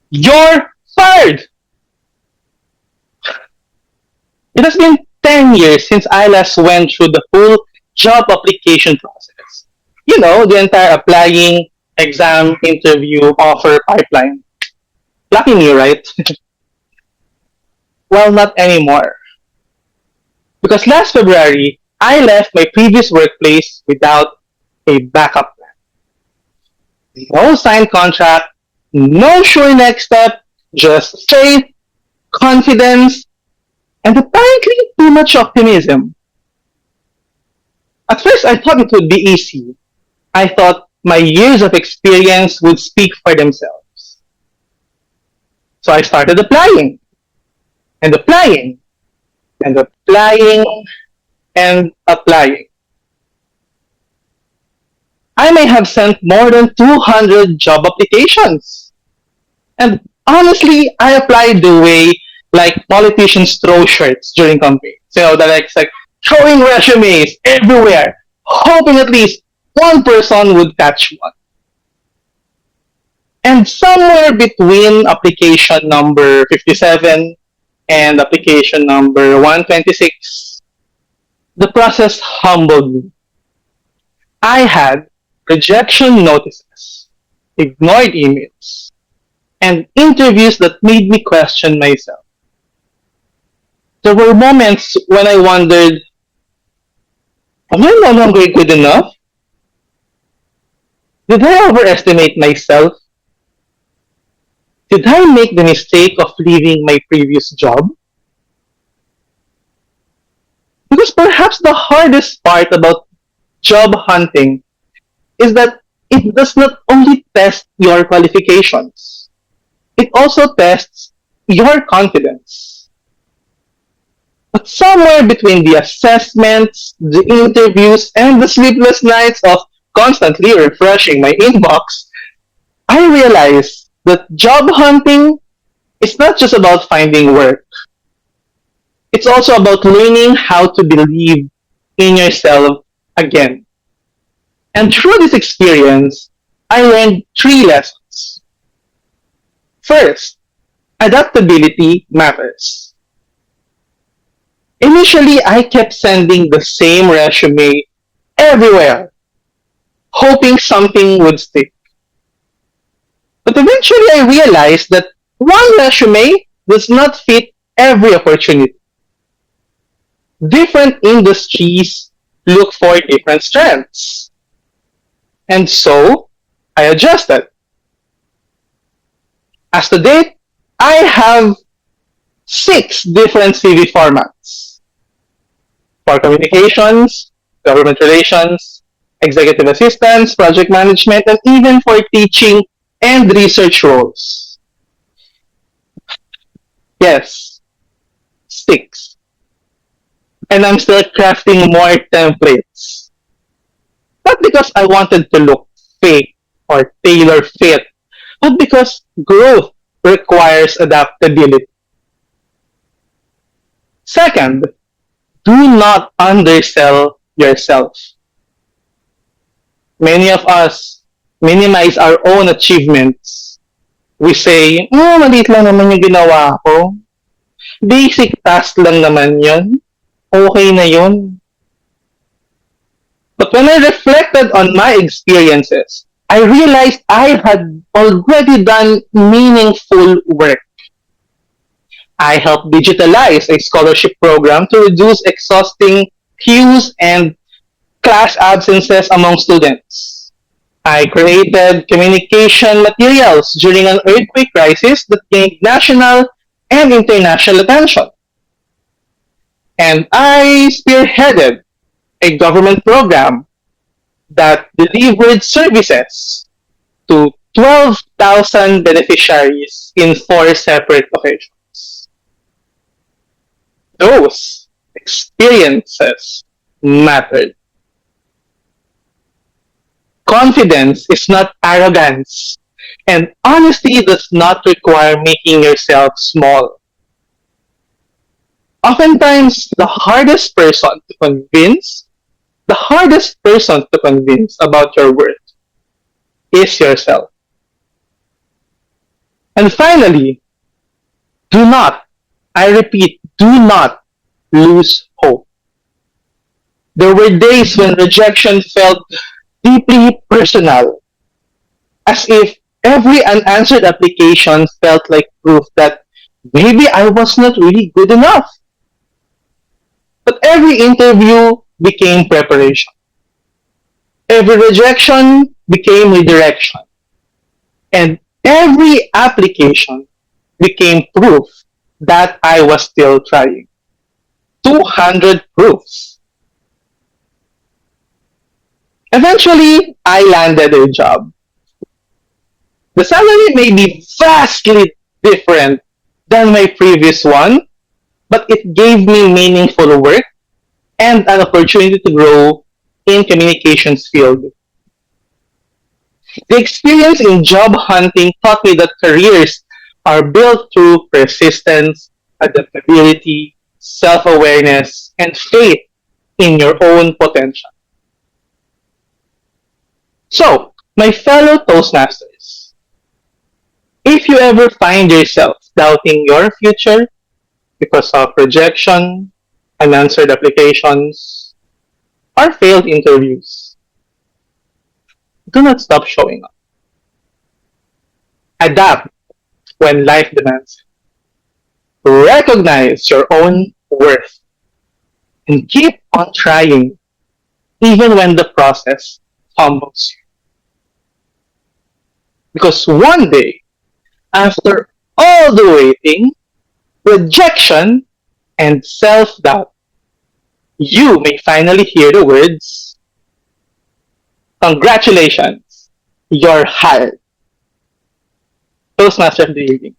You're fired! It has been 10 years since I last went through the full job application process. You know, the entire applying, exam, interview, offer pipeline. Lucky me, right? Well, not anymore. Because last February, I left my previous workplace without a backup plan. No signed contract, no sure next step, just faith, confidence, and apparently too much optimism. At first, I thought it would be easy. I thought my years of experience would speak for themselves. So I started applying and applying and applying and applying. I may have sent more than 200 job applications. And honestly, I applied the way like politicians throw shirts during campaigns. You know, that like throwing resumes everywhere, hoping at least one person would catch one. And somewhere between application number 57 and application number 126, the process humbled me. I had rejection notices, ignored emails, and interviews that made me question myself. There were moments when I wondered, am I no longer good enough? Did I overestimate myself? Did I make the mistake of leaving my previous job? Because perhaps the hardest part about job hunting is that it does not only test your qualifications, it also tests your confidence. But somewhere between the assessments, the interviews, and the sleepless nights of constantly refreshing my inbox, I realized that job hunting is not just about finding work. It's also about learning how to believe in yourself again. And through this experience, I learned three lessons. First, adaptability matters. Initially, I kept sending the same resume everywhere, hoping something would stick. But eventually, I realized that one resume does not fit every opportunity. Different industries look for different strengths. And so, I adjusted. As to date, I have six different CV formats for communications, government relations, executive assistance, project management, and even for teaching and research roles. Yes, six. And I'm still crafting more templates. Not because I wanted to look fake or tailor fit, but because growth requires adaptability. Second, do not undersell yourself. Many of us minimize our own achievements. We say, maliit lang naman yung ginawa ko. Basic task lang naman yun. Okay na yun. But when I reflected on my experiences, I realized I had already done meaningful work. I helped digitalize a scholarship program to reduce exhausting queues and class absences among students. I created communication materials during an earthquake crisis that gained national and international attention. And I spearheaded a government program that delivered services to 12,000 beneficiaries in four separate occasions. Those experiences mattered. Confidence is not arrogance, and honesty does not require making yourself small. Oftentimes, the hardest person to convince about your worth is yourself. And finally, do not, I repeat, do not lose hope. There were days when rejection felt deeply personal, as if every unanswered application felt like proof that maybe I was not really good enough. But every interview became preparation. Every rejection became redirection. And every application became proof that I was still trying. 200 proofs. Eventually, I landed a job. The salary may be vastly different than my previous one, but it gave me meaningful work and an opportunity to grow in communications field. The experience in job hunting taught me that careers are built through persistence, adaptability, self-awareness, and faith in your own potential. So, my fellow Toastmasters, if you ever find yourself doubting your future because of rejection, unanswered applications, or failed interviews, do not stop showing up. Adapt when life demands it. Recognize your own worth and keep on trying even when the process humbles you. Because one day, after all the waiting, rejection, and self-doubt, you may finally hear the words, congratulations, you're hired. Toastmaster of the evening.